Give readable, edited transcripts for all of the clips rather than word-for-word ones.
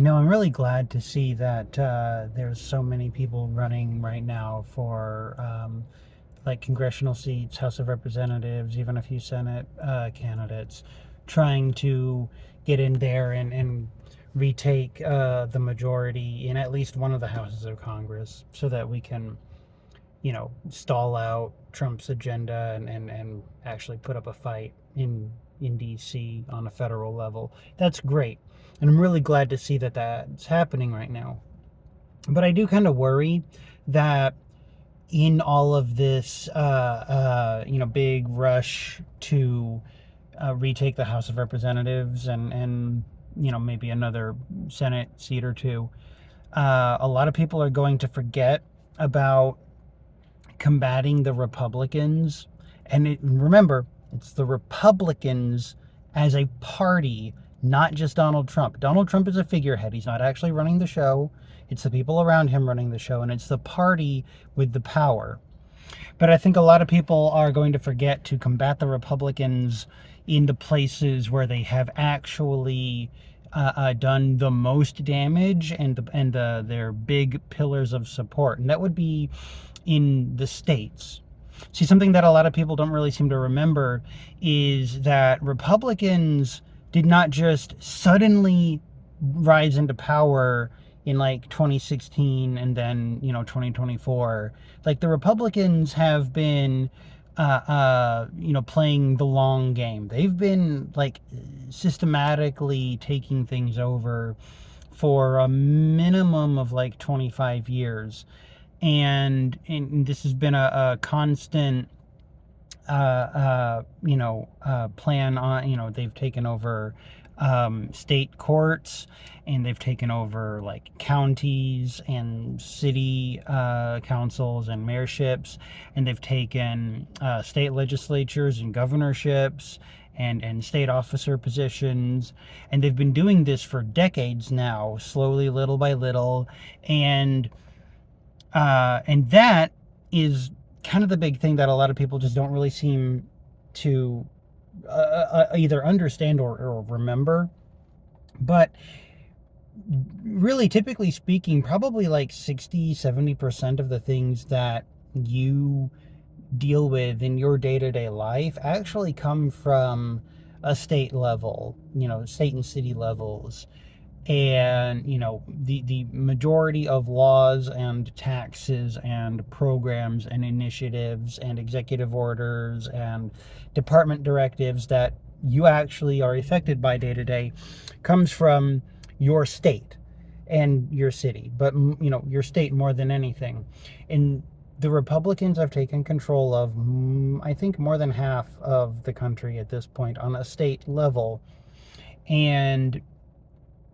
I'm really glad to see that there's so many people running right now for like congressional seats, House of Representatives, even a few Senate candidates trying to get in there and retake the majority in at least one of the houses of Congress so that we can, stall out Trump's agenda and actually put up a fight in DC on a federal level. That's great. And I'm really glad to see that that's happening right now. But I do kind of worry that in all of this, big rush to retake the House of Representatives and maybe another Senate seat or two, a lot of people are going to forget about combating the Republicans. Remember, it's the Republicans as a party, not just Donald Trump. Donald Trump is a figurehead. He's not actually running the show. It's the people around him running the show, and it's the party with the power. But I think a lot of people are going to forget to combat the Republicans in the places where they have actually done the most damage and their big pillars of support, and that would be in the states. See, something that a lot of people don't really seem to remember is that Republicans did not just suddenly rise into power in like 2016 and then 2024. Like, the Republicans have been playing the long game. They've been like systematically taking things over for a minimum of like 25 years. And this has been a constant plan on. They've taken over state courts, and they've taken over like counties and city councils and mayorships, and they've taken state legislatures and governorships and state officer positions, and they've been doing this for decades now, slowly, little by little. And that is kind of the big thing that a lot of people just don't really seem to either understand or remember. But really, typically speaking, probably like 60-70% of the things that you deal with in your day-to-day life actually come from a state level, state and city levels. And the majority of laws and taxes and programs and initiatives and executive orders and department directives that you actually are affected by day to day comes from your state and your city, but your state more than anything. And the Republicans have taken control of, I think, more than half of the country at this point on a state level. And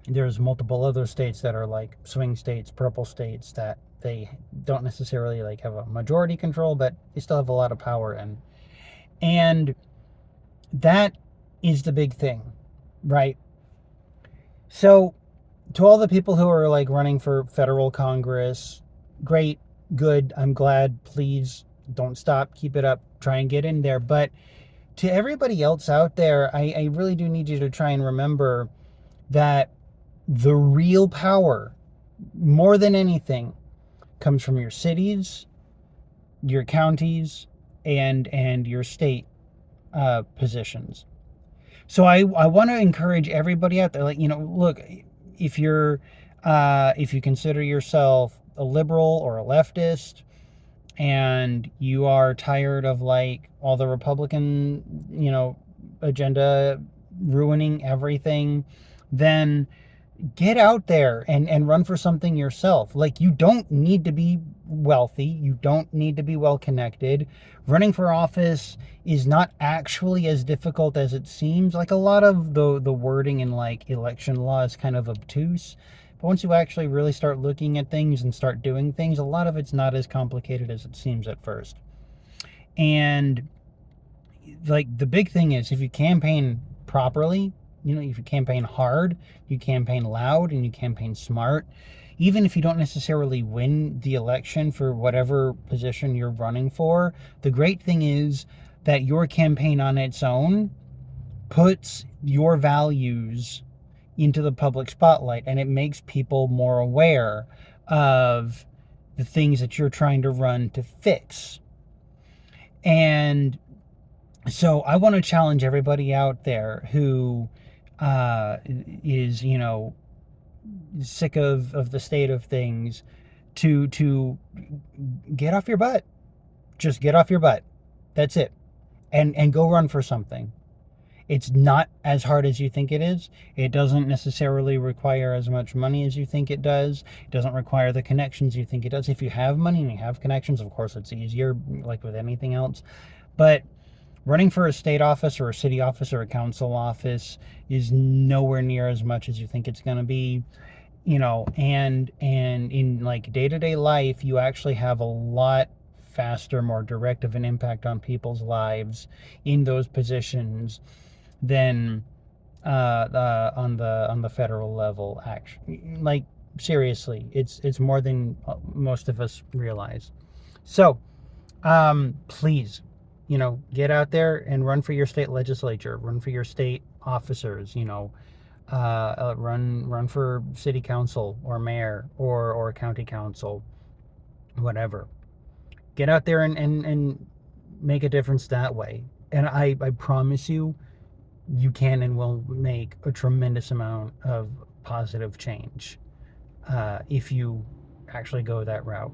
there's multiple other states that are like swing states, purple states, that they don't necessarily like have a majority control, but they still have a lot of power in. And that is the big thing, right? So to all the people who are like running for federal Congress, great, good, I'm glad. Please don't stop, keep it up, try and get in there. But to everybody else out there, I really do need you to try and remember that the real power, more than anything, comes from your cities, your counties, and your state positions. So I want to encourage everybody out there, like, look, if you consider yourself a liberal or a leftist, and you are tired of like all the Republican, agenda ruining everything, then get out there and run for something yourself. Like, you don't need to be wealthy. You don't need to be well connected. Running for office is not actually as difficult as it seems. Like, a lot of the wording in like election law is kind of obtuse. But once you actually really start looking at things and start doing things, a lot of it's not as complicated as it seems at first. And like, the big thing is, if you campaign properly, if you campaign hard, you campaign loud, and you campaign smart, even if you don't necessarily win the election for whatever position you're running for, the great thing is that your campaign on its own puts your values into the public spotlight, and it makes people more aware of the things that you're trying to run to fix. And so I want to challenge everybody out there who is, sick of the state of things to get off your butt. Just get off your butt. That's it. And go run for something. It's not as hard as you think it is. It doesn't necessarily require as much money as you think it does. It doesn't require the connections you think it does. If you have money and you have connections, of course, it's easier, like with anything else. But running for a state office or a city office or a council office is nowhere near as much as you think it's going to be. And in like day-to-day life, you actually have a lot faster, more direct of an impact on people's lives in those positions than on the federal level. Actually, like, seriously, it's more than most of us realize. So please, get out there and run for your state legislature, run for your state officers, run for city council or mayor or county council, whatever. Get out there and make a difference that way. And I promise you, you can and will make a tremendous amount of positive change if you actually go that route.